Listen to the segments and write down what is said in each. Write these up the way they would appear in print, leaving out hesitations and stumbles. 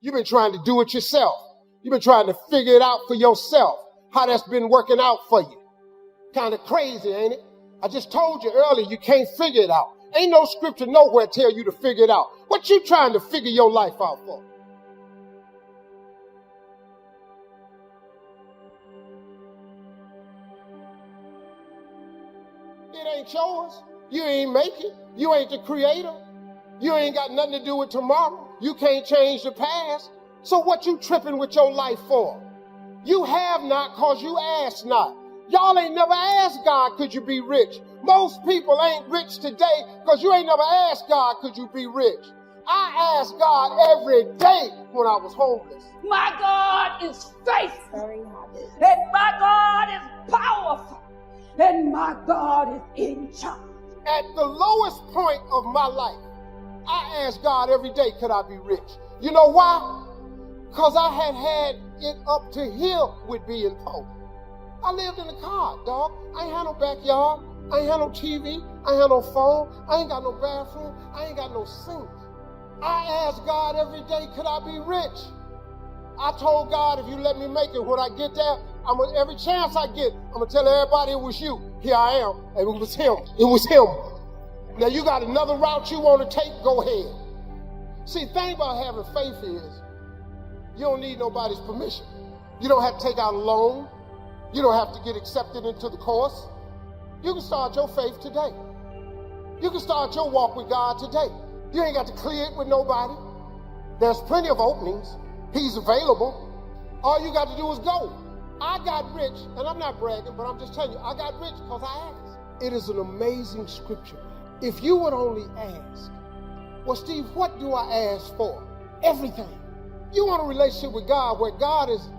You've been trying to do it yourself. You've been trying to figure it out for yourself, how that's been working out for you. Kind of crazy, ain't it? I just told you earlier, you can't figure it out. Ain't no scripture nowhere tell you to figure it out. What you trying to figure your life out for? It ain't yours. You ain't make it. You ain't the creator. You ain't got nothing to do with tomorrow. You can't change the past. So what you tripping with your life for? You have not because you ask not. Y'all ain't never asked God, could you be rich? Most people ain't rich today because you ain't never asked God, could you be rich? I ask God every day when I was homeless. My God is faithful, and my God is powerful, and my God is in charge. At the lowest point of my life, I ask God every day, could I be rich? You know why? Because I had it up to here with being poor. I lived in a car, dog. I ain't had no backyard. I ain't had no TV. I ain't had no phone. I ain't got no bathroom. I ain't got no sink. I ask God every day, could I be rich? I told God, if you let me make it, when I get there, every chance I get, I'm going to tell everybody it was you. Here I am. And it was him. It was him. Now you got another route you want to take, go ahead. See, the thing about having faith is you don't need nobody's permission. You don't have to take out a loan. You don't have to get accepted into the course. You can start your faith today. You can start your walk with God today. You ain't got to clear it with nobody. There's plenty of openings. He's available. All you got to do is go. I got rich, and I'm not bragging, but I'm just telling you, I got rich because I asked. It is an amazing scripture. If you would only ask, well, Steve, what do I ask for? Everything. You want a relationship with God where God is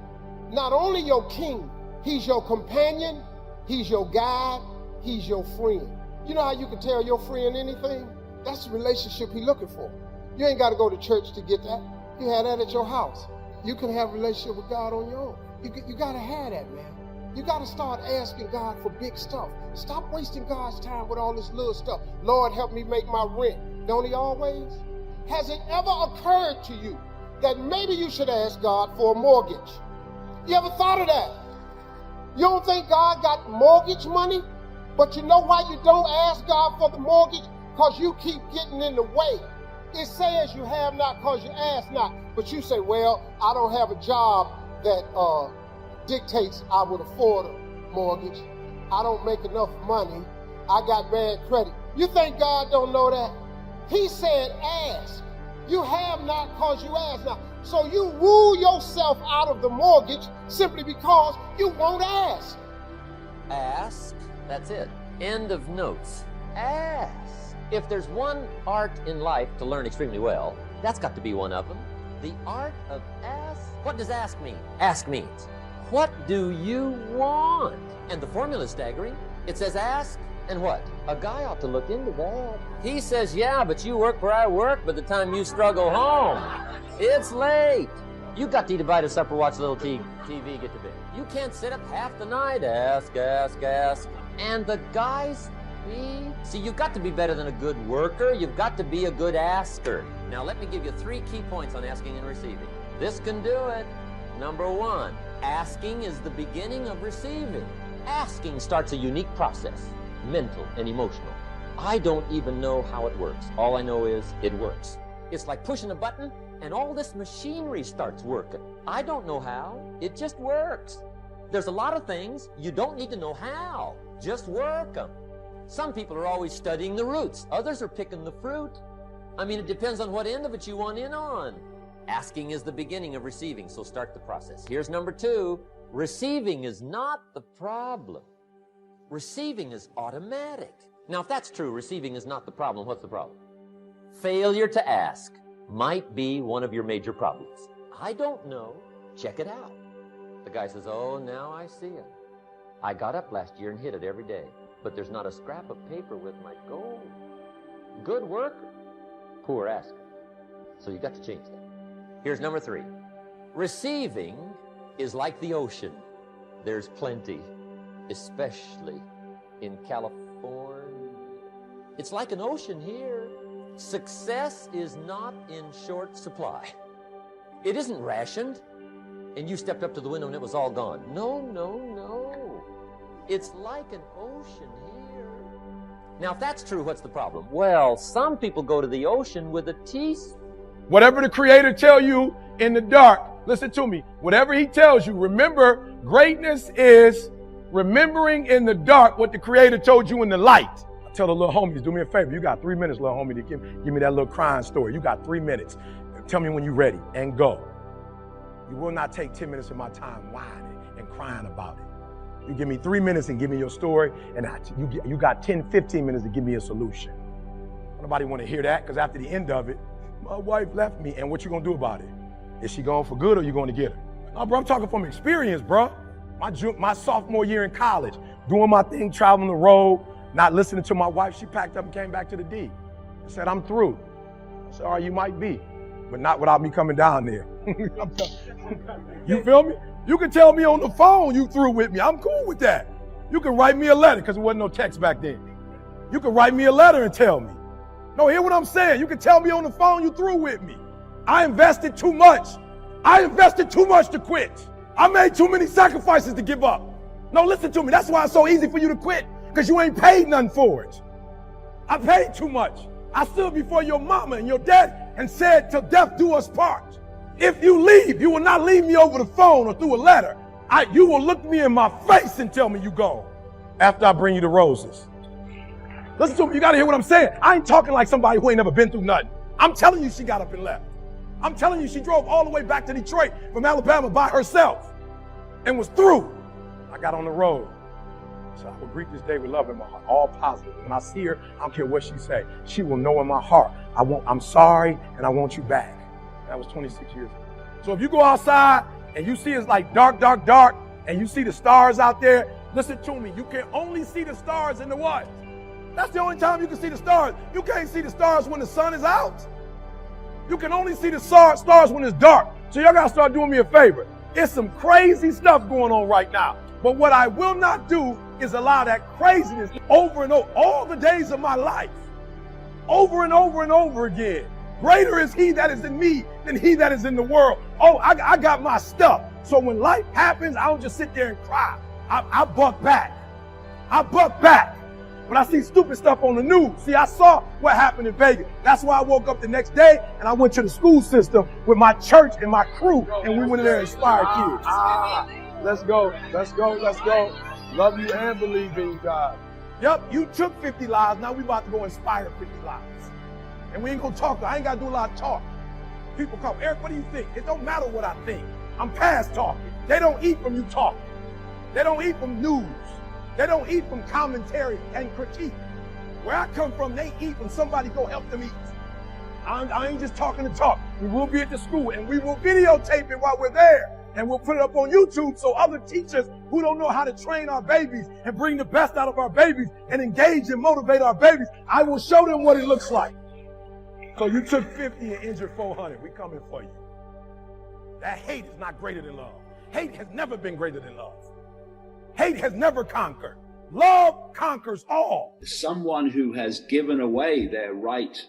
not only your king, he's your companion, he's your guide, he's your friend. You know how you can tell your friend anything? That's the relationship he's looking for. You ain't got to go to church to get that. You have that at your house. You can have a relationship with God on your own. You got to have that, man. You got to start asking God for big stuff. Stop wasting God's time with all this little stuff. Lord, help me make my rent. Don't he always? Has it ever occurred to you that maybe you should ask God for a mortgage? You ever thought of that? You don't think God got mortgage money? But you know why you don't ask God for the mortgage? Because you keep getting in the way. It says you have not because you ask not. But you say, well, I don't have a job that dictates I would afford a mortgage. I don't make enough money. I got bad credit. You think God don't know that? He said ask. You have not because you ask not. So you rule yourself out of the mortgage simply because you won't ask. Ask, that's it. End of notes. Ask. If there's one art in life to learn extremely well, that's got to be one of them. The art of ask. What does ask mean? Ask means, what do you want? And the formula is staggering. It says ask, and what? A guy ought to look into that. He says, yeah, but you work where I work. By the time you struggle home, it's late. You got to eat a bite of supper, watch a little TV, get to bed. You can't sit up half the night. Ask. And the guys, see, you've got to be better than a good worker. You've got to be a good asker. Now, let me give you 3 key points on asking and receiving. This can do it. Number 1, asking is the beginning of receiving. Asking starts a unique process, mental and emotional. I don't even know how it works. All I know is it works. It's like pushing a button and all this machinery starts working. I don't know how. It just works. There's a lot of things you don't need to know how. Just work them. Some people are always studying the roots. Others are picking the fruit. I mean, it depends on what end of it you want in on. Asking is the beginning of receiving, so start the process. Here's number 2. Receiving is not the problem. Receiving is automatic. Now, if that's true, receiving is not the problem, what's the problem? Failure to ask might be one of your major problems. I don't know. Check it out. The guy says, oh, now I see it. I got up last year and hit it every day, but there's not a scrap of paper with my goal. Good worker, poor asker. So you got to change that. Here's number 3. Receiving is like the ocean. There's plenty, especially in California. It's like an ocean here. Success is not in short supply. It isn't rationed, and you stepped up to the window and it was all gone. No, no, no. It's like an ocean here. Now, if that's true, what's the problem? Well, some people go to the ocean with a teaspoon. Whatever the Creator tell you in the dark, listen to me. Whatever He tells you, remember, greatness is remembering in the dark what the Creator told you in the light. I tell the little homies, do me a favor. You got 3 minutes, little homie, to give me that little crying story. You got 3 minutes. Tell me when you're ready and go. You will not take 10 minutes of my time whining and crying about it. You give me 3 minutes and give me your story, and you got 10, 15 minutes to give me a solution. Nobody want to hear that, because after the end of it, my wife left me, and what you gonna do about it? Is she gone for good, or you going to get her? No, bro, I'm talking from experience, bro. My sophomore year in college, doing my thing, traveling the road, not listening to my wife. She packed up and came back to the D. I said, I'm through. I said, all right, you might be, but not without me coming down there. You feel me? You can tell me on the phone you through with me. I'm cool with that. You can write me a letter, because there wasn't no text back then. You can write me a letter and tell me. No, hear what I'm saying. You can tell me on the phone you through with me. I invested too much. I invested too much to quit. I made too many sacrifices to give up. No, listen to me. That's why it's so easy for you to quit, because you ain't paid nothing for it. I paid too much. I stood before your mama and your dad and said, till death do us part. If you leave, you will not leave me over the phone or through a letter. You will look me in my face and tell me you gone after I bring you the roses. Listen to me. You got to hear what I'm saying. I ain't talking like somebody who ain't never been through nothing. I'm telling you she got up and left. I'm telling you she drove all the way back to Detroit from Alabama by herself and was through. I got on the road. So I will greet this day with love in my heart, all positive. When I see her, I don't care what she say. She will know in my heart, I'm sorry and I want you back. That was 26 years ago. So if you go outside and you see it's like dark, dark, dark, and you see the stars out there, listen to me. You can only see the stars in the what? That's the only time you can see the stars. You can't see the stars when the sun is out. You can only see the stars when it's dark. So y'all got to start doing me a favor. It's some crazy stuff going on right now. But what I will not do is allow that craziness over and over, all the days of my life, over and over and over again. Greater is He that is in me than he that is in the world. Oh, I got my stuff. So when life happens, I don't just sit there and cry. I buck back. I buck back. When I see stupid stuff on the news, see, I saw what happened in Vegas. That's why I woke up the next day and I went to the school system with my church and my crew, and we went in there and inspired kids. Let's go, let's go, let's go. Love you and believe in you, God. Yep, you took 50 lives. Now we about to go inspire 50 lives. And we ain't gonna talk. I ain't gotta do a lot of talk. People come, Eric, what do you think? It don't matter what I think. I'm past talking. They don't eat from you talking. They don't eat from news. They don't eat from commentary and critique. Where I come from, they eat when somebody go help them eat. I ain't just talking to talk. We will be at the school and we will videotape it while we're there. And we'll put it up on YouTube so other teachers who don't know how to train our babies and bring the best out of our babies and engage and motivate our babies, I will show them what it looks like. So you took 50 and injured 400. We coming for you. That hate is not greater than love. Hate has never been greater than love. Hate has never conquered. Love conquers all. Someone who has given away their right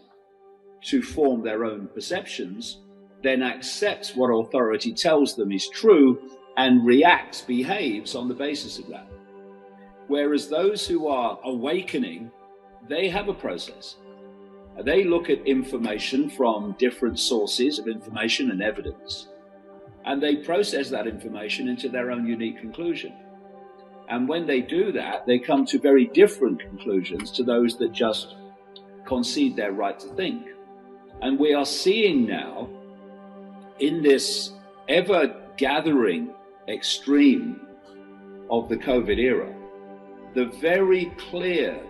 to form their own perceptions then accepts what authority tells them is true and reacts, behaves on the basis of that. Whereas those who are awakening, they have a process. They look at information from different sources of information and evidence, and they process that information into their own unique conclusion. And when they do that, they come to very different conclusions to those that just concede their right to think. And we are seeing now, in this ever-gathering extreme of the COVID era, the very clear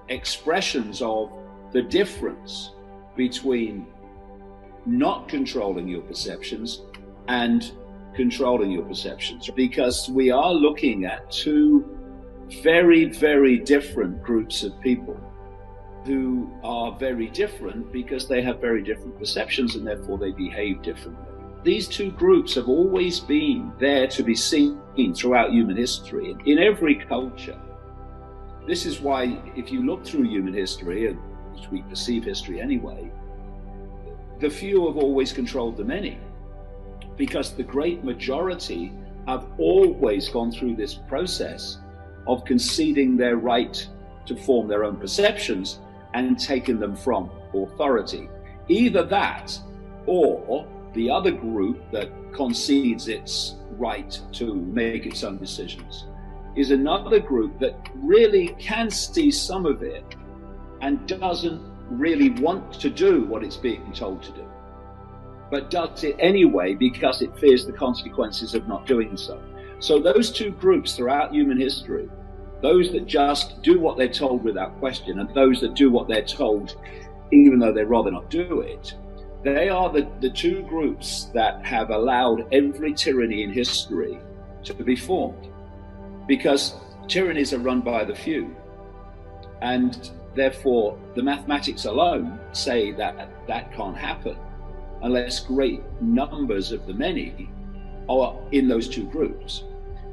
expressions of the difference between not controlling your perceptions and controlling your perceptions, because we are looking at two very, very different groups of people who are very different because they have very different perceptions and therefore they behave differently. These two groups have always been there to be seen throughout human history, in every culture. This is why if you look through human history, and as we perceive history anyway, the few have always controlled the many, because the great majority have always gone through this process of conceding their right to form their own perceptions and taking them from authority. Either that, or the other group that concedes its right to make its own decisions is another group that really can see some of it and doesn't really want to do what it's being told to do, but does it anyway because it fears the consequences of not doing so. So those two groups throughout human history, those that just do what they're told without question, and those that do what they're told even though they'd rather not do it, they are the two groups that have allowed every tyranny in history to be formed, because tyrannies are run by the few, and therefore the mathematics alone say that that can't happen unless great numbers of the many are in those two groups.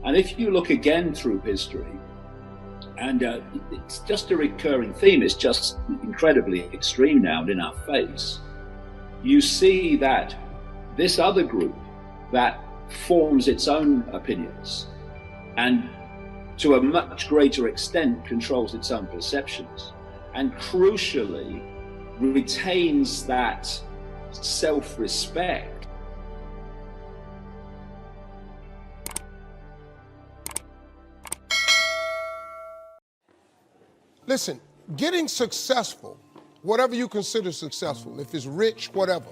And if you look again through history, and it's just a recurring theme, it's just incredibly extreme now and in our face, you see that this other group that forms its own opinions and to a much greater extent controls its own perceptions, and crucially retains that self-respect. Listen, getting successful, whatever you consider successful, if it's rich, whatever,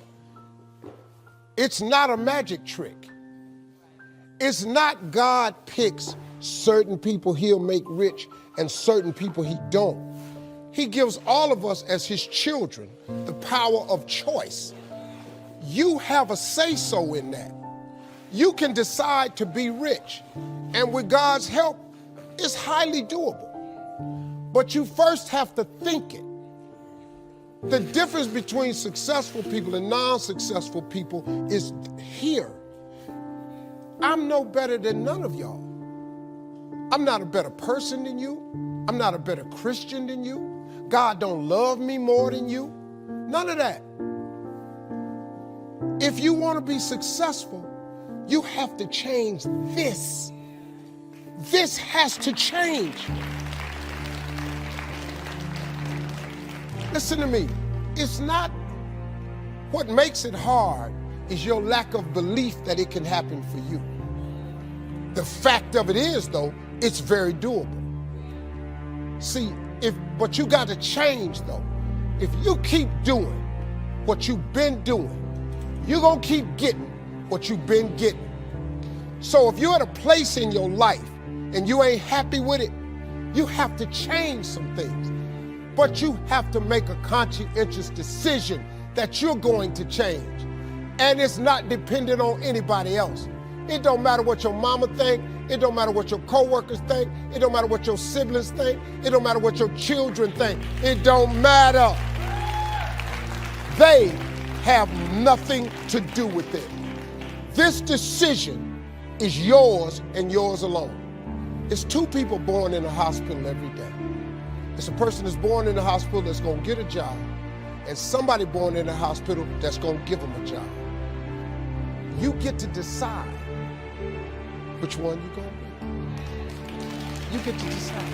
it's not a magic trick. It's not God picks certain people he'll make rich and certain people he don't. He gives all of us as his children the power of choice. You have a say-so in that. You can decide to be rich, and with God's help, it's highly doable. But you first have to think it. The difference between successful people and non-successful people is here. I'm no better than none of y'all. I'm not a better person than you. I'm not a better Christian than you. God don't love me more than you. None of that. If you want to be successful, you have to change this. This has to change. Listen to me. It's not what makes it hard is your lack of belief that it can happen for you. The fact of it is, though, it's very doable. See, but you got to change, though. If you keep doing what you've been doing, you're going to keep getting what you've been getting. So if you're at a place in your life and you ain't happy with it, you have to change some things. But you have to make a conscientious decision that you're going to change. And it's not dependent on anybody else. It don't matter what your mama think. It don't matter what your coworkers think. It don't matter what your siblings think. It don't matter what your children think. It don't matter. They have nothing to do with it. This decision is yours and yours alone. It's two people born in a hospital every day. It's a person that's born in the hospital that's going to get a job, and somebody born in the hospital that's going to give them a job. You get to decide which one you're going to be. You get to decide.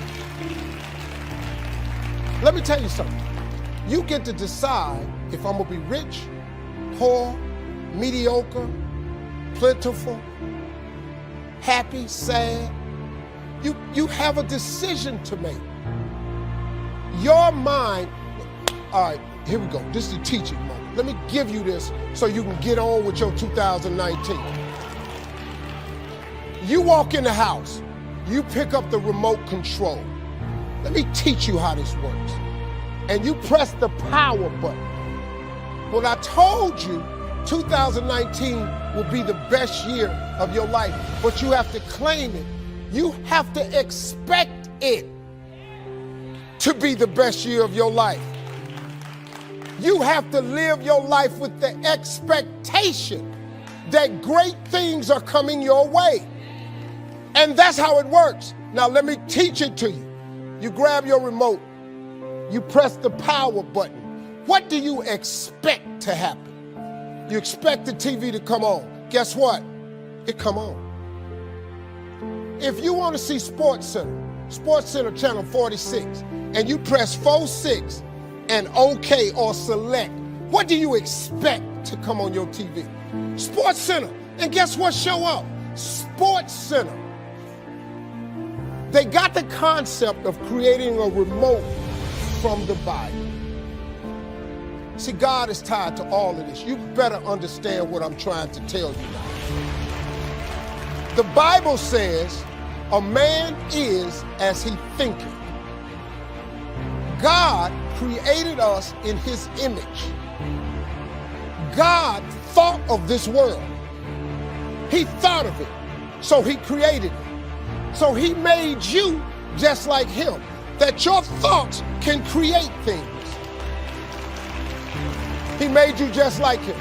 Let me tell you something. You get to decide if I'm going to be rich, poor, mediocre, plentiful, happy, sad. You have a decision to make. Your mind, all right, here we go. This is the teaching moment. Let me give you this so you can get on with your 2019. You walk in the house, you pick up the remote control. Let me teach you how this works. And you press the power button. Well, I told you 2019 will be the best year of your life, but you have to claim it. You have to expect it to be the best year of your life. You have to live your life with the expectation that great things are coming your way. And that's how it works. Now let me teach it to you. You grab your remote, you press the power button. What do you expect to happen? You expect the TV to come on. Guess what? It come on. If you want to see Sports Center channel 46, and you press 46 and OK or select, what do you expect to come on your TV? Sports Center. And guess what show up? Sports Center. They got the concept of creating a remote from the Bible. See, God is tied to all of this. You better understand what I'm trying to tell you now. The Bible says a man is as he thinketh. God created us in his image. God thought of this world. He thought of it, so he created it. So he made you just like him, that your thoughts can create things. He made you just like him.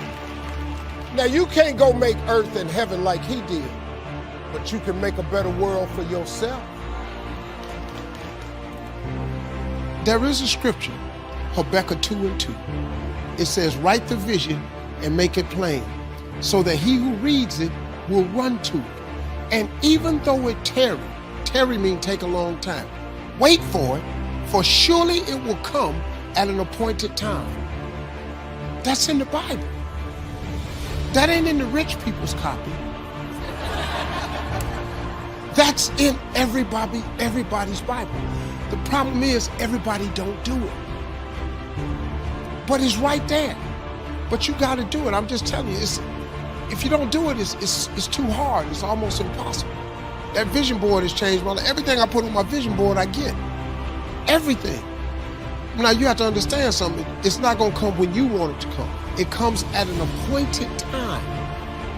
Now you can't go make earth and heaven like he did, but you can make a better world for yourself. There is a scripture, Habakkuk 2:2. It says, write the vision and make it plain, so that he who reads it will run to it. And even though it tarry means take a long time, wait for it, for surely it will come at an appointed time. That's in the Bible. That ain't in the rich people's copy. That's in everybody's Bible. The problem is everybody don't do it. But it's right there. But you got to do it. I'm just telling you, if you don't do it, it's too hard. It's almost impossible. That vision board has changed my life. Everything I put on my vision board, I get. Everything. Now you have to understand something. It's not going to come when you want it to come. It comes at an appointed time.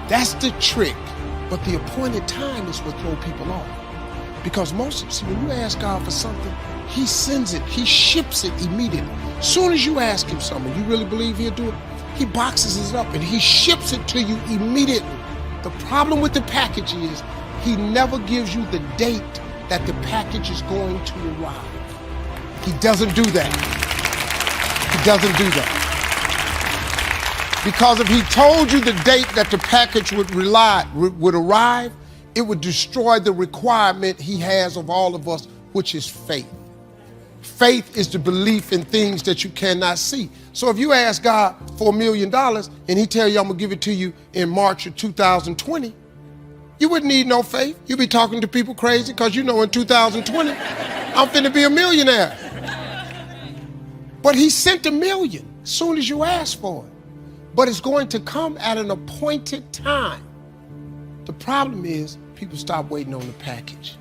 That's the trick. But the appointed time is what throws people off. Because when you ask God for something, he sends it, he ships it immediately. As soon as you ask him something, you really believe he'll do it? He boxes it up and he ships it to you immediately. The problem with the package is he never gives you the date that the package is going to arrive. He doesn't do that. He doesn't do that. Because if he told you the date that the package would arrive, it would destroy the requirement he has of all of us, which is faith. Faith is the belief in things that you cannot see. So if you ask God for $1 million and he tell you, I'm gonna give it to you in March of 2020, you wouldn't need no faith. You'd be talking to people crazy because you know in 2020, I'm finna be a millionaire. But he sent $1 million as soon as you ask for it. But it's going to come at an appointed time. The problem is people stop waiting on the package.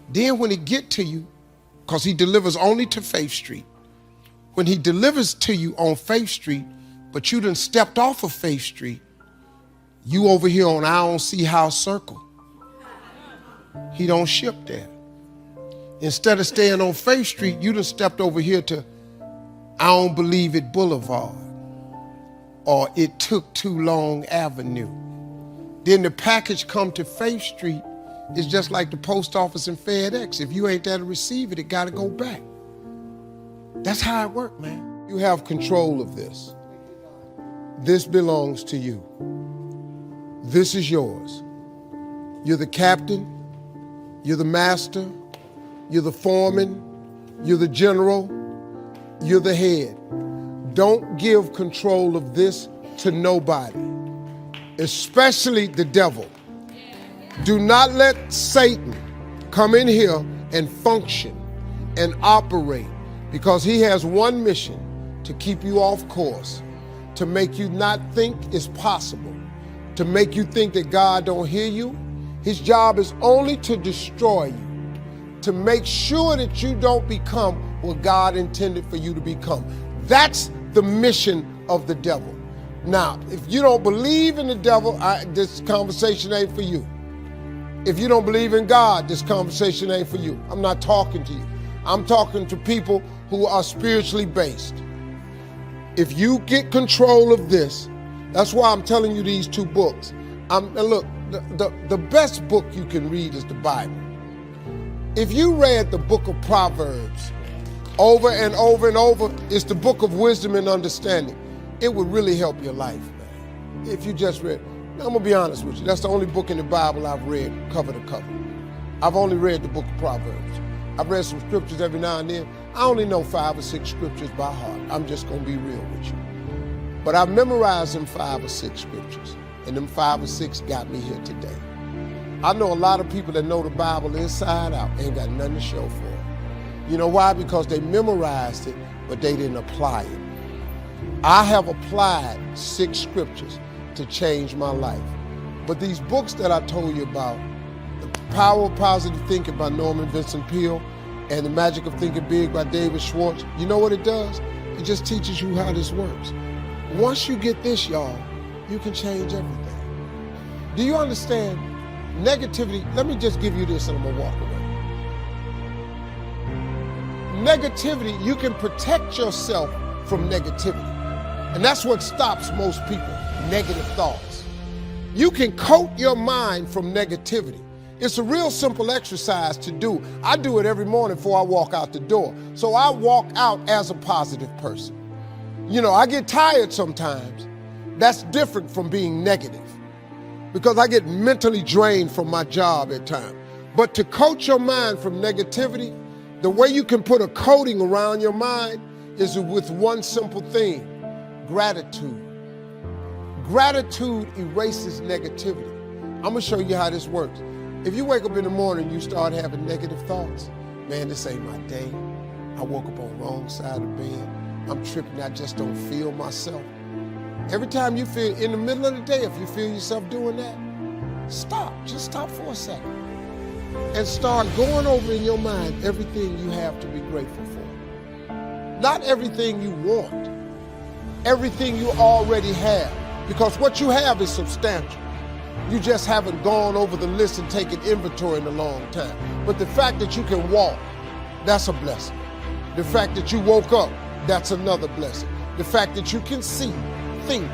Then when it get to you, because he delivers only to Faith Street, when he delivers to you on Faith Street, but you done stepped off of Faith Street, you over here on I don't see how circle. He don't ship there. Instead of staying on Faith Street, you done stepped over here to I don't believe it Boulevard, or it took too long Avenue. Then the package come to Faith Street. It's just like the post office and FedEx. If you ain't there to receive it, it got to go back. That's how it works, man. You have control of this. This belongs to you. This is yours. You're the captain. You're the master. You're the foreman. You're the general. You're the head. Don't give control of this to nobody, especially the devil. Do not let Satan come in here and function and operate, because he has one mission: to keep you off course, to make you not think it's possible, to make you think that God don't hear you. His job is only to destroy you, to make sure that you don't become what God intended for you to become. That's the mission of the devil. Now, if you don't believe in the devil, this conversation ain't for you. If you don't believe in God, this conversation ain't for you. I'm not talking to you. I'm talking to people who are spiritually based. If you get control of this, that's why I'm telling you these two books. Look, the best book you can read is the Bible. If you read the book of Proverbs over and over and over, it's the book of wisdom and understanding. It would really help your life. if you just read, now I'm going to be honest with you, that's the only book in the Bible I've read cover to cover. I've only read the book of Proverbs. I've read some scriptures every now and then. I only know 5 or 6 scriptures by heart. I'm just going to be real with you. But I've memorized them 5 or 6 scriptures, and them 5 or 6 got me here today. I know a lot of people that know the Bible inside out ain't got nothing to show for it. You know why? Because they memorized it, but they didn't apply it. I have applied 6 scriptures to change my life. But these books that I told you about, The Power of Positive Thinking by Norman Vincent Peale and The Magic of Thinking Big by David Schwartz, you know what it does? It just teaches you how this works. Once you get this, y'all, you can change everything. Do you understand? Negativity, let me just give you this and I'm gonna walk away. Negativity, you can protect yourself from negativity. And that's what stops most people, negative thoughts. You can coat your mind from negativity. It's a real simple exercise to do. I do it every morning before I walk out the door. So I walk out as a positive person. You know, I get tired sometimes. That's different from being negative because I get mentally drained from my job at times. But to coat your mind from negativity, the way you can put a coating around your mind is with one simple thing, gratitude. Gratitude erases negativity. I'm gonna show you how this works. If you wake up in the morning and you start having negative thoughts, man, this ain't my day. I woke up on the wrong side of bed. I'm tripping, I just don't feel myself. Every time you feel, in the middle of the day, if you feel yourself doing that, stop, just stop for a second. And start going over in your mind everything you have to be grateful for. Not everything you want, everything you already have. Because what you have is substantial. You just haven't gone over the list and taken inventory in a long time. But the fact that you can walk, that's a blessing. The fact that you woke up, that's another blessing. The fact that you can see, think,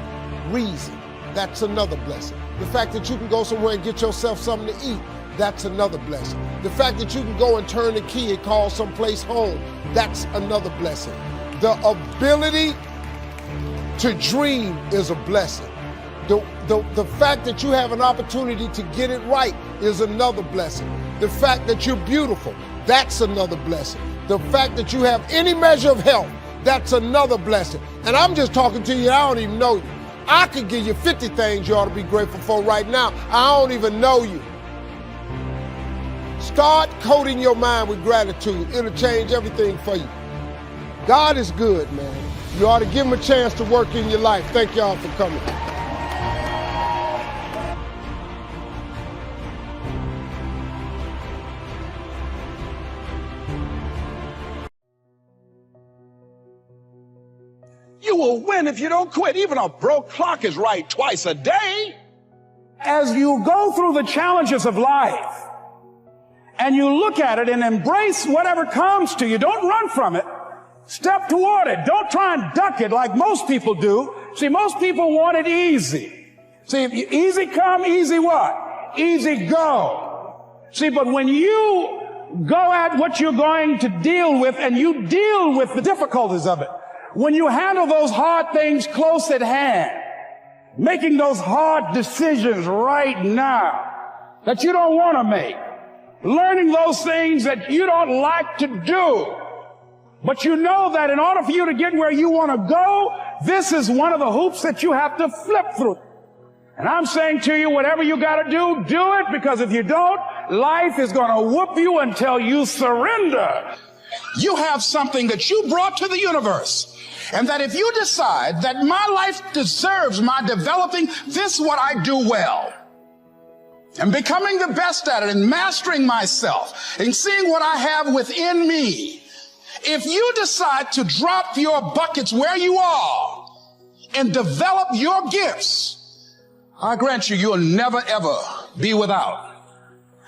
reason, that's another blessing. The fact that you can go somewhere and get yourself something to eat, that's another blessing. The fact that you can go and turn the key and call someplace home, that's another blessing. The ability to dream is a blessing. The fact that you have an opportunity to get it right is another blessing. The fact that you're beautiful, that's another blessing. The fact that you have any measure of health, that's another blessing. And I'm just talking to you, I don't even know you. I could give you 50 things you ought to be grateful for right now. I don't even know you. Start coating your mind with gratitude. It'll change everything for you. God is good, man. You ought to give him a chance to work in your life. Thank y'all for coming. You will win if you don't quit. Even a broke clock is right twice a day. As you go through the challenges of life and you look at it and embrace whatever comes to you, don't run from it. Step toward it. Don't try and duck it like most people do. See, most people want it easy. See, easy come, easy what? Easy go. See, but when you go at what you're going to deal with and you deal with the difficulties of it, when you handle those hard things close at hand, making those hard decisions right now that you don't want to make, learning those things that you don't like to do, but you know that in order for you to get where you want to go, this is one of the hoops that you have to flip through. And I'm saying to you, whatever you got to do, do it, because if you don't, life is going to whoop you until you surrender. You have something that you brought to the universe. And that if you decide that my life deserves my developing this what I do well, and becoming the best at it and mastering myself and seeing what I have within me, if you decide to drop your buckets where you are and develop your gifts, I grant you, you'll never ever be without.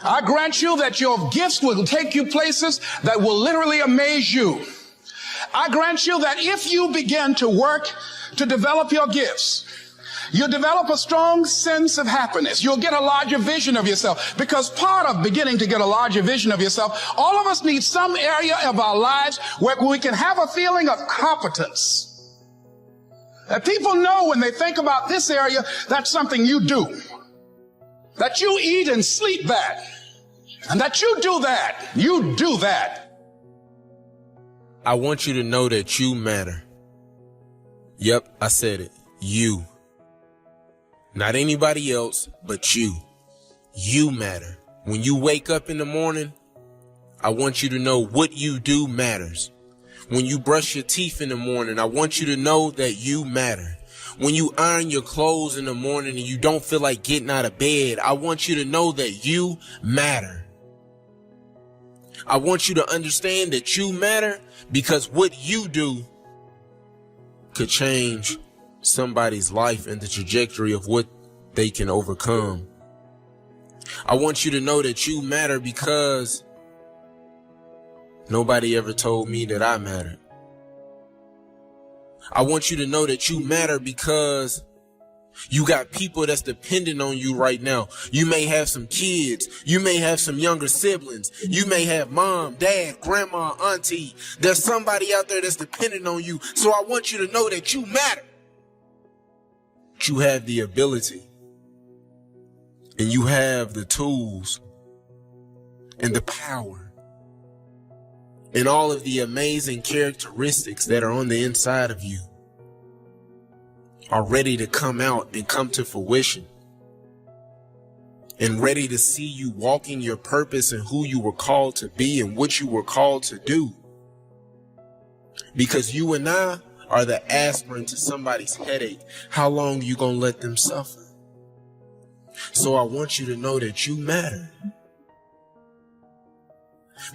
I grant you that your gifts will take you places that will literally amaze you. I grant you that if you begin to work to develop your gifts, you'll develop a strong sense of happiness. You'll get a larger vision of yourself, because part of beginning to get a larger vision of yourself, all of us need some area of our lives where we can have a feeling of competence. That people know when they think about this area, that's something you do. That you eat and sleep that. And that you do that. You do that. I want you to know that you matter. Yep, I said it. You. Not anybody else, but you. You matter. When you wake up in the morning, I want you to know what you do matters. When you brush your teeth in the morning, I want you to know that you matter. When you iron your clothes in the morning and you don't feel like getting out of bed, I want you to know that you matter. I want you to understand that you matter because what you do could change somebody's life and the trajectory of what they can overcome. I want you to know that you matter because nobody ever told me that I mattered. I want you to know that you matter because you got people that's dependent on you right now. You may have some kids. You may have some younger siblings. You may have mom, dad, grandma, auntie. There's somebody out there that's dependent on you. So I want you to know that you matter. You have the ability and you have the tools and the power and all of the amazing characteristics that are on the inside of you are ready to come out and come to fruition and ready to see you walking your purpose and who you were called to be and what you were called to do. Because you and I are the aspirin to somebody's headache. How long are you going to let them suffer? So I want you to know that you matter.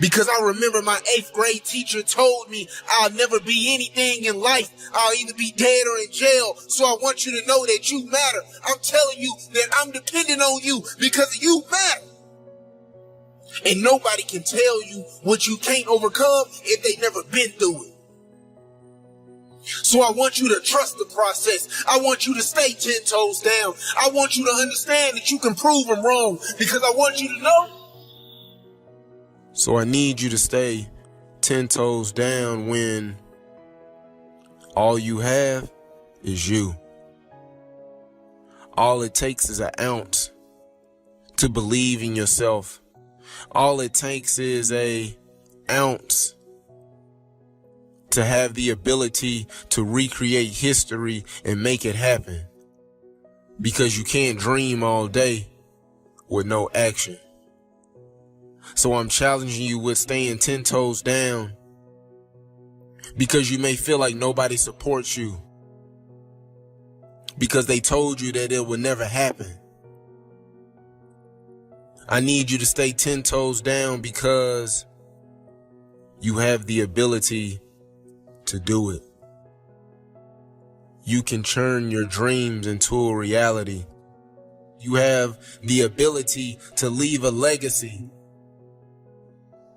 Because I remember my 8th grade teacher told me I'll never be anything in life. I'll either be dead or in jail. So I want you to know that you matter. I'm telling you that I'm dependent on you because you matter. And nobody can tell you what you can't overcome if they've never been through it. So I want you to trust the process. I want you to stay 10 toes down. I want you to understand that you can prove them wrong because I want you to know. So I need you to stay 10 toes down when all you have is you. All it takes is an ounce to believe in yourself. All it takes is an ounce to have the ability to recreate history and make it happen. Because you can't dream all day with no action. So I'm challenging you with staying 10 toes down because you may feel like nobody supports you because they told you that it would never happen. I need you to stay 10 toes down because you have the ability to do it. You can turn your dreams into a reality. You have the ability to leave a legacy.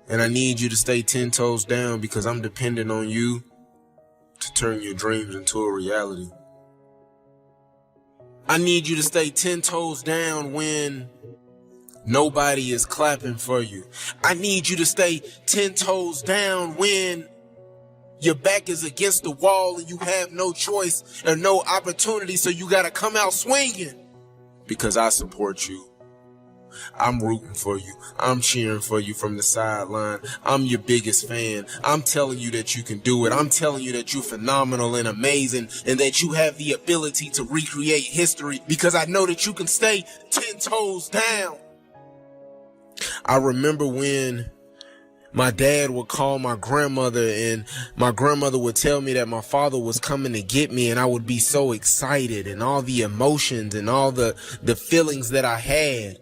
And I need you to stay 10 toes down because I'm dependent on you to turn your dreams into a reality. I need you to stay 10 toes down when nobody is clapping for you. I need you to stay 10 toes down when your back is against the wall and you have no choice or no opportunity, so you got to come out swinging because I support you. I'm rooting for you. I'm cheering for you from the sideline. I'm your biggest fan. I'm telling you that you can do it. I'm telling you that you're phenomenal and amazing and that you have the ability to recreate history because I know that you can stay 10 toes down. I remember when my dad would call my grandmother and my grandmother would tell me that my father was coming to get me, and I would be so excited and all the emotions and all the feelings that I had.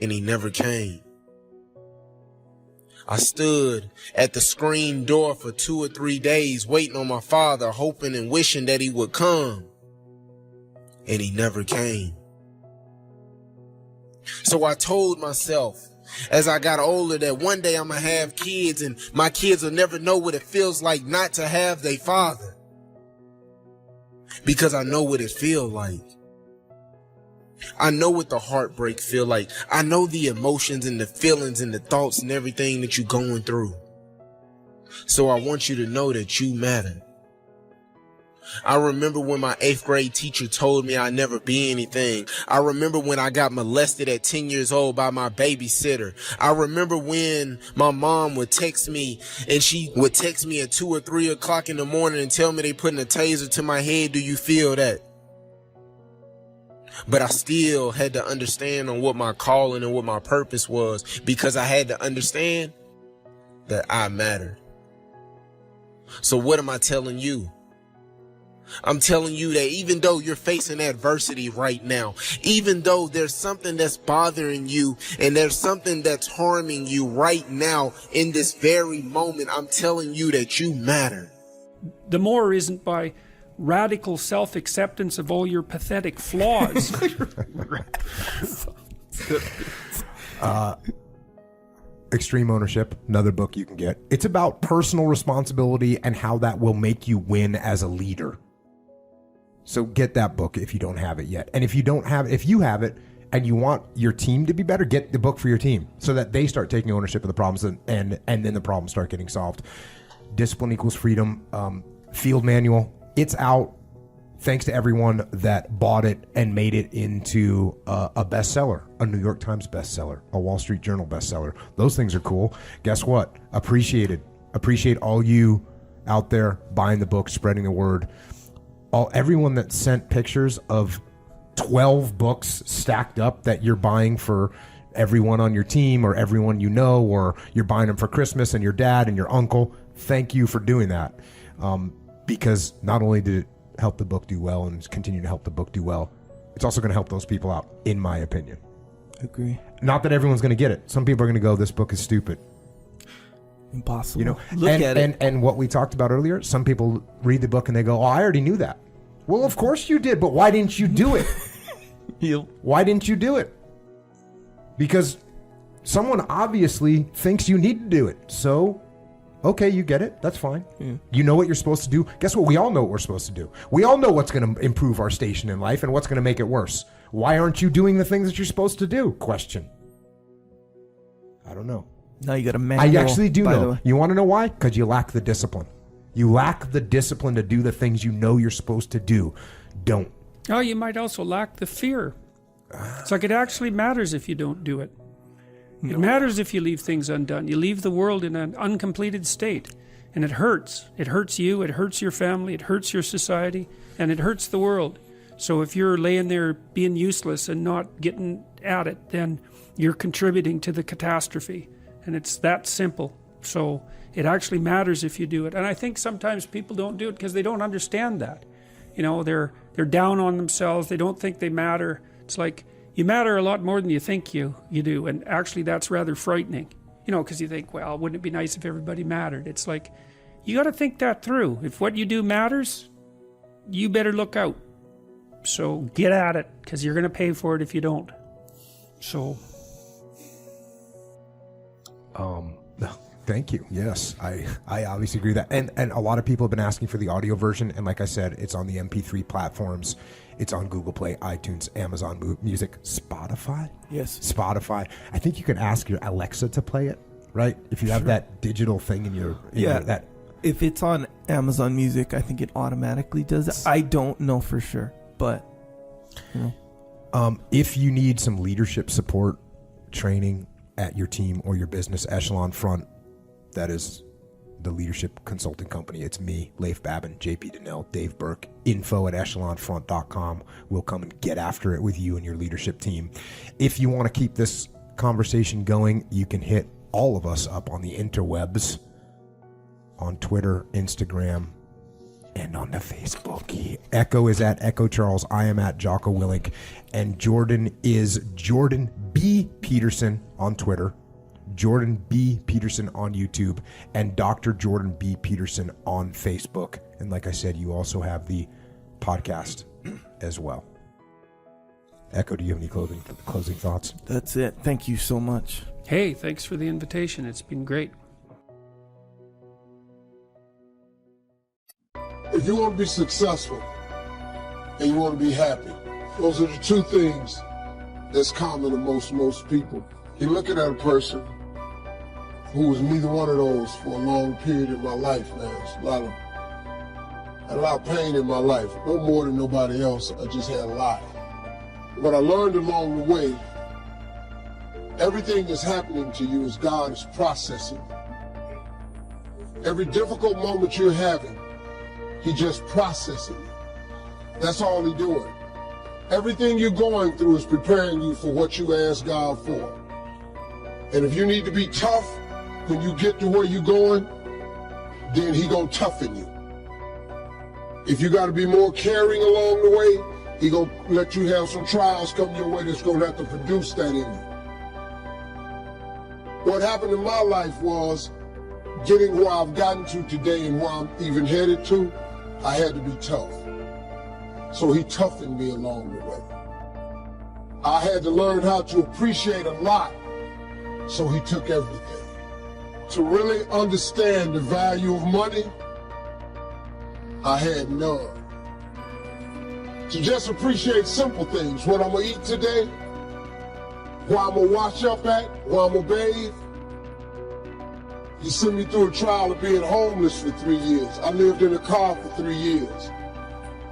And he never came. I stood at the screen door for 2 or 3 days waiting on my father, hoping and wishing that he would come. And he never came. So I told myself as I got older that one day I'm going to have kids and my kids will never know what it feels like not to have their father. Because I know what it feels like. I know what the heartbreak feel like. I know the emotions and the feelings and the thoughts and everything that you're going through. So I want you to know that you matter. I remember when my 8th grade teacher told me I'd never be anything. I remember when I got molested at 10 years old by my babysitter. I remember when my mom would text me, and she would text me at 2 or 3 o'clock in the morning and tell me they putting a taser to my head. Do you feel that? But I still had to understand on what my calling and what my purpose was, because I had to understand that I mattered. So what am I telling you? I'm telling you that even though you're facing adversity right now, even though there's something that's bothering you and there's something that's harming you right now in this very moment, I'm telling you that you matter. The more isn't by radical self-acceptance of all your pathetic flaws. Extreme Ownership, another book you can get. It's about personal responsibility and how that will make you win as a leader. So get that book if you don't have it yet. And if you don't have it, if you have it and you want your team to be better, get the book for your team so that they start taking ownership of the problems and then the problems start getting solved. Discipline Equals Freedom, field manual. It's out. Thanks to everyone that bought it and made it into a bestseller, a New York Times bestseller, a Wall Street Journal bestseller. Those things are cool. Guess what? Appreciated. Appreciate all you out there buying the book, spreading the word. Everyone that sent pictures of 12 books stacked up that you're buying for everyone on your team or everyone you know, or you're buying them for Christmas and your dad and your uncle. Thank you for doing that. Because not only did it help the book do well and continue to help the book do well, it's also going to help those people out, in my opinion. Agree. Not that everyone's going to get it. Some people are going to go, this book is stupid. Impossible. You know, Look at it. And what we talked about earlier, some people read the book and they go, oh, I already knew that. Well, of course you did, but why didn't you do it? Why didn't you do it? Because someone obviously thinks you need to do it. So, okay, you get it. That's fine. Yeah. You know what you're supposed to do. Guess what? We all know what we're supposed to do. We all know what's going to improve our station in life and what's going to make it worse. Why aren't you doing the things that you're supposed to do? Question. I don't know. No, you got a manual. I actually do know. You want to know why? Because you lack the discipline. You lack the discipline to do the things you know you're supposed to do. Don't. Oh, you might also lack the fear. It's like it actually matters if you don't do it. It matters if you leave things undone. You leave the world in an uncompleted state. And it hurts. It hurts you, it hurts your family, it hurts your society, and it hurts the world. So if you're laying there being useless and not getting at it, then you're contributing to the catastrophe. And it's that simple. So it actually matters if you do it. And I think sometimes people don't do it because they don't understand that. You know, they're down on themselves. They don't think they matter. It's like, you matter a lot more than you think you do. And actually that's rather frightening. You know, because you think, well, wouldn't it be nice if everybody mattered? It's like, you got to think that through. If what you do matters, you better look out. So get at it, because you're going to pay for it if you don't. So. Thank you. Yes, I obviously agree with that. And a lot of people have been asking for the audio version. And like I said, it's on the MP3 platforms. It's on Google Play, iTunes, Amazon Music, Spotify. Yes. Spotify. I think you can ask your Alexa to play it, right? If you have that digital thing in your... that. If it's on Amazon Music, I think it automatically does it. I don't know for sure, but... You know. If you need some leadership support, training at your team or your business, Echelon Front, that is the leadership consulting company. It's me, Leif Babin, JP Donnell, Dave Burke. info@echelonfront.com. We'll come and get after it with you and your leadership team. If you want to keep this conversation going, you can hit all of us up on the interwebs, on Twitter, Instagram, and on the Facebook. Echo is at Echo Charles. I am at Jocko Willink. And Jordan is Jordan B. Peterson on Twitter, Jordan B. Peterson on YouTube, and Dr. Jordan B. Peterson on Facebook. And like I said, you also have the podcast as well. Echo, do you have any closing thoughts? That's it. Thank you so much. Hey, thanks for the invitation. It's been great. If you want to be successful and you want to be happy, those are the two things that's common to most people. You're looking at a person who was neither one of those for a long period of my life, man. There's a lot of had a lot of pain in my life, no more than nobody else. I just had a lot. What I learned along the way, everything that's happening to you is God is processing. Every difficult moment you're having, He just processing it. That's all He's doing. Everything you're going through is preparing you for what you ask God for. And if you need to be tough when you get to where you're going, then He gonna toughen you. If you got to be more caring along the way, He gonna let you have some trials come your way that's gonna have to produce that in you. What happened in my life was getting where I've gotten to today and where I'm even headed to, I had to be tough. So He toughened me along the way. I had to learn how to appreciate a lot, so He took everything. To really understand the value of money, I had none. To just appreciate simple things, what I'm gonna eat today, where I'm gonna wash up at, where I'm gonna bathe. He sent me through a trial of being homeless for 3 years. I lived in a car for 3 years.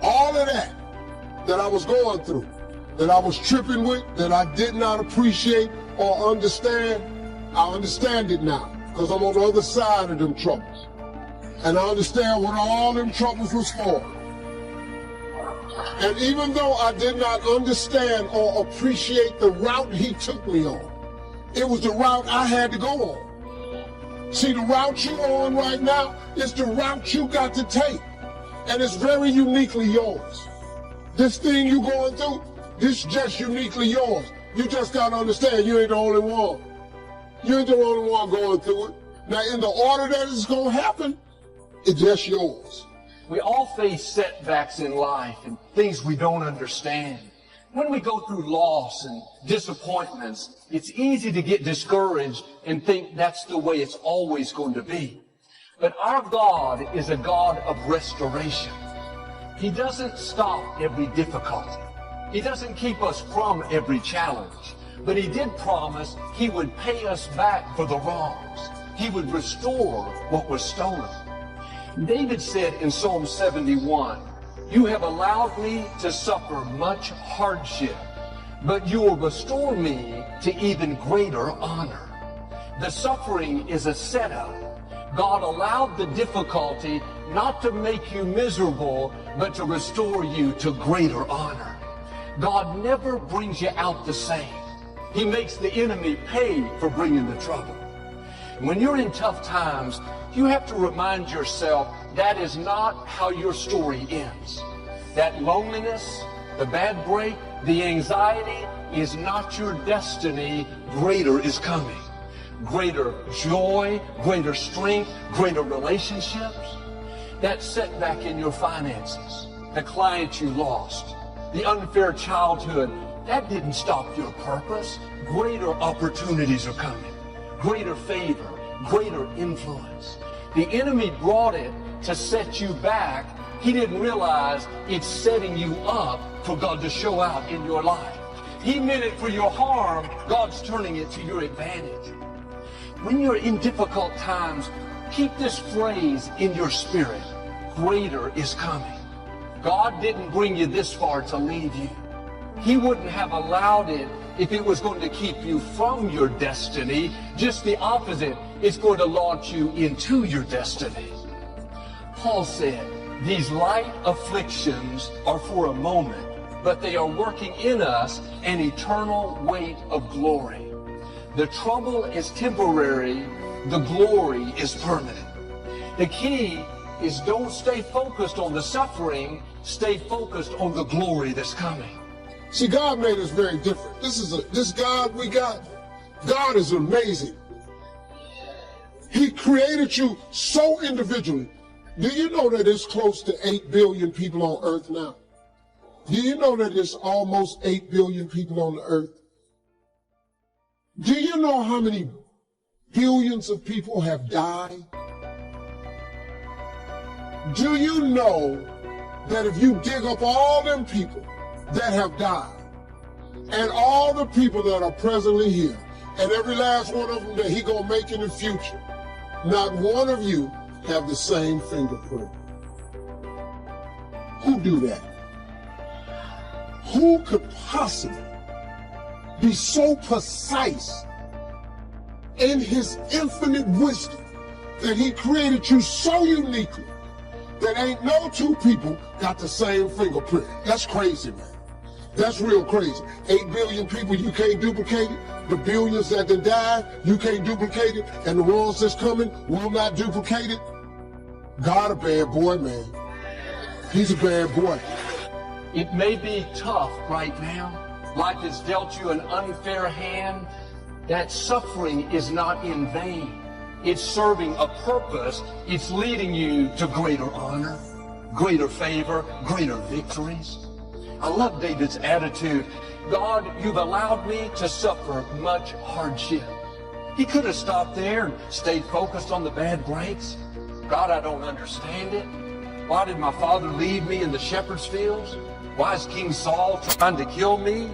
All of that I was going through, that I was tripping with, that I did not appreciate or understand, I understand it now, because I'm on the other side of them troubles. And I understand what all them troubles was for. And even though I did not understand or appreciate the route He took me on, it was the route I had to go on. See, the route you're on right now is the route you got to take. And it's very uniquely yours. This thing you going through, this just uniquely yours. You just got to understand you ain't the only one. You ain't the only one going through it. Now, in the order that it's going to happen, it's just yours. We all face setbacks in life and things we don't understand. When we go through loss and disappointments, it's easy to get discouraged and think that's the way it's always going to be. But our God is a God of restoration. He doesn't stop every difficulty. He doesn't keep us from every challenge. But He did promise He would pay us back for the wrongs. He would restore what was stolen. David said in Psalm 71, "You have allowed me to suffer much hardship, but you will restore me to even greater honor." The suffering is a setup. God allowed the difficulty not to make you miserable, but to restore you to greater honor. God never brings you out the same. He makes the enemy pay for bringing the trouble. When you're in tough times, you have to remind yourself that is not how your story ends. That loneliness, the bad break, the anxiety is not your destiny. Greater is coming. Greater joy, greater strength, greater relationships. That setback in your finances, the client you lost, the unfair childhood, that didn't stop your purpose. Greater opportunities are coming. Greater favor, greater influence. The enemy brought it to set you back. He didn't realize it's setting you up for God to show out in your life. He meant it for your harm. God's turning it to your advantage. When you're in difficult times, keep this phrase in your spirit. Greater is coming. God didn't bring you this far to leave you. He wouldn't have allowed it if it was going to keep you from your destiny. Just the opposite. It's going to launch you into your destiny. Paul said, "These light afflictions are for a moment, but they are working in us an eternal weight of glory." The trouble is temporary. The glory is permanent. The key is don't stay focused on the suffering. Stay focused on the glory that's coming. See, God made us very different. This God we got, God is amazing. He created you so individually. Do you know that there's close to 8 billion people on earth now? Do you know that there's almost 8 billion people on the earth? Do you know how many billions of people have died? Do you know that if you dig up all them people that have died, and all the people that are presently here, and every last one of them that He gonna make in the future, not one of you have the same fingerprint. do that? Who could possibly be so precise in his infinite wisdom that he created you so uniquely that ain't no two people got the same fingerprint? That's crazy, man. That's real crazy. 8 billion people, you can't duplicate it. The billions that done died, you can't duplicate it. And the ones that's coming will not duplicate it. God a bad boy, man. He's a bad boy. It may be tough right now. Life has dealt you an unfair hand. That suffering is not in vain. It's serving a purpose. It's leading you to greater honor, greater favor, greater victories. I love David's attitude. God, you've allowed me to suffer much hardship. He could have stopped there and stayed focused on the bad breaks. God, I don't understand it. Why did my father leave me in the shepherd's fields? Why is King Saul trying to kill me?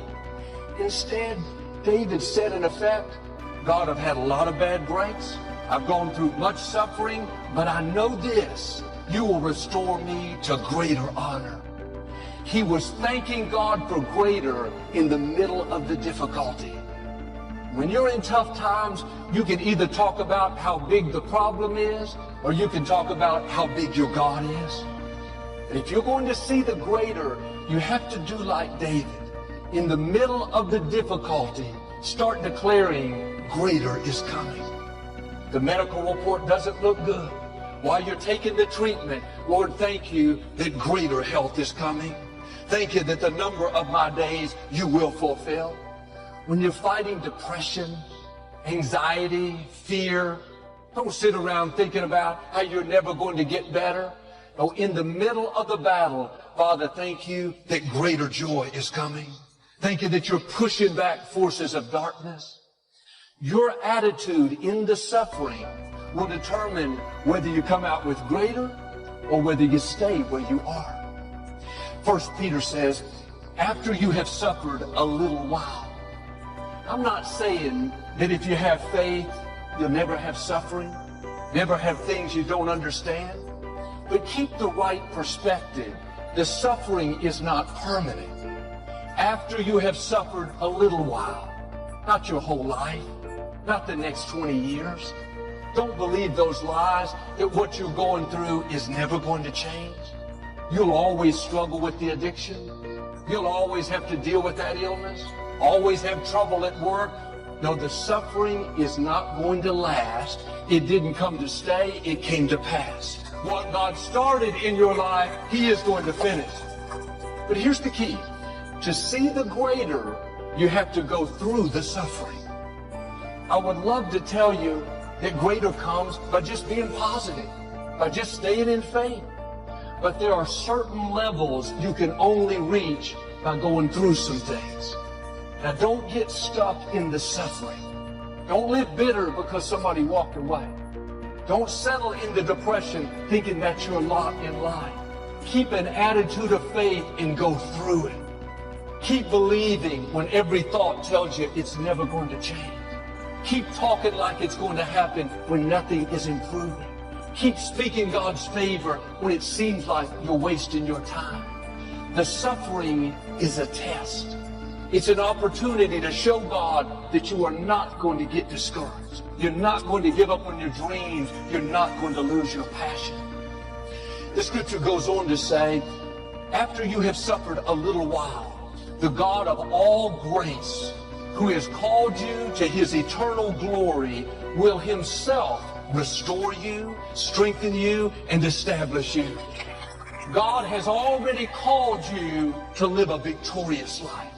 Instead, David said in effect, God, I've had a lot of bad breaks. I've gone through much suffering, but I know this, you will restore me to greater honor. He was thanking God for greater in the middle of the difficulty. When you're in tough times, you can either talk about how big the problem is, or you can talk about how big your God is. And if you're going to see the greater, you have to do like David. In the middle of the difficulty, start declaring, greater is coming. The medical report doesn't look good. While you're taking the treatment, Lord, thank you that greater health is coming. Thank you that the number of my days you will fulfill. When you're fighting depression, anxiety, fear, don't sit around thinking about how you're never going to get better. No, in the middle of the battle, Father, thank you that greater joy is coming. Thank you that you're pushing back forces of darkness. Your attitude in the suffering will determine whether you come out with greater or whether you stay where you are. 1 Peter says, after you have suffered a little while. I'm not saying that if you have faith, you'll never have suffering, never have things you don't understand. But keep the right perspective. The suffering is not permanent. After you have suffered a little while, not your whole life, not the next 20 years. Don't believe those lies that what you're going through is never going to change. You'll always struggle with the addiction. You'll always have to deal with that illness. Always have trouble at work. No, the suffering is not going to last. It didn't come to stay. It came to pass. What God started in your life, He is going to finish. But here's the key. To see the greater, you have to go through the suffering. I would love to tell you that greater comes by just being positive, by just staying in faith. But there are certain levels you can only reach by going through some things. Now, don't get stuck in the suffering. Don't live bitter because somebody walked away. Don't settle into depression thinking that's your lot in life. Keep an attitude of faith and go through it. Keep believing when every thought tells you it's never going to change. Keep talking like it's going to happen when nothing is improving. Keep speaking God's favor when it seems like you're wasting your time. The suffering is a test. It's an opportunity to show God that you are not going to get discouraged. You're not going to give up on your dreams. You're not going to lose your passion. The scripture goes on to say, after you have suffered a little while, the God of all grace, who has called you to His eternal glory, will Himself restore you, strengthen you, and establish you. God has already called you to live a victorious life.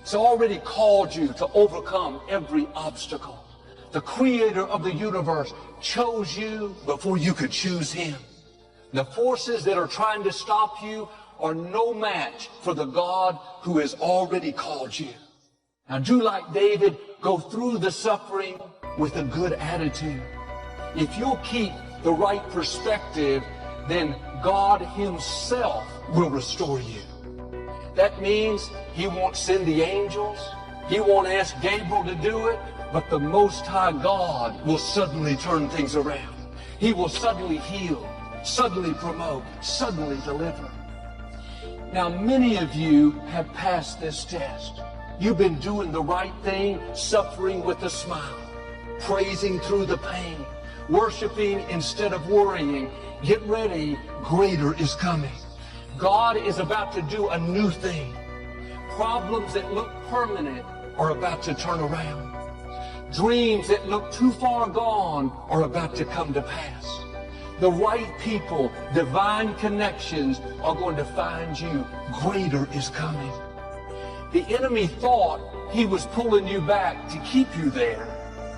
He's already called you to overcome every obstacle. The Creator of the universe chose you before you could choose Him. The forces that are trying to stop you are no match for the God who has already called you. Now do like David, go through the suffering with a good attitude. If you'll keep the right perspective, then God Himself will restore you. That means He won't send the angels. He won't ask Gabriel to do it, but the Most High God will suddenly turn things around. He will suddenly heal, suddenly promote, suddenly deliver. Now, many of you have passed this test. You've been doing the right thing, suffering with a smile, praising through the pain, worshiping instead of worrying. Get ready, greater is coming. God is about to do a new thing. Problems that look permanent are about to turn around. Dreams that look too far gone are about to come to pass. The right people, divine connections are going to find you. Greater is coming. The enemy thought he was pulling you back to keep you there.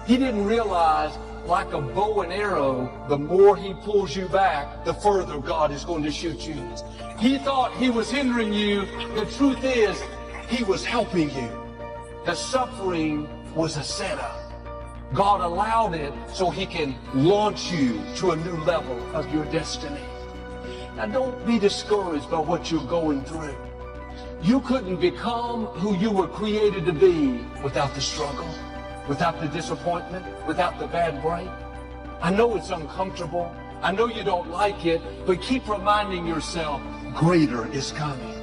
He didn't realize, like a bow and arrow, the more he pulls you back, the further God is going to shoot you. He thought he was hindering you. The truth is, he was helping you. The suffering was a setup. God allowed it so he can launch you to a new level of your destiny. Now, don't be discouraged by what you're going through. You couldn't become who you were created to be without the struggle, without the disappointment, without the bad break. I know it's uncomfortable. I know you don't like it, but keep reminding yourself, greater is coming.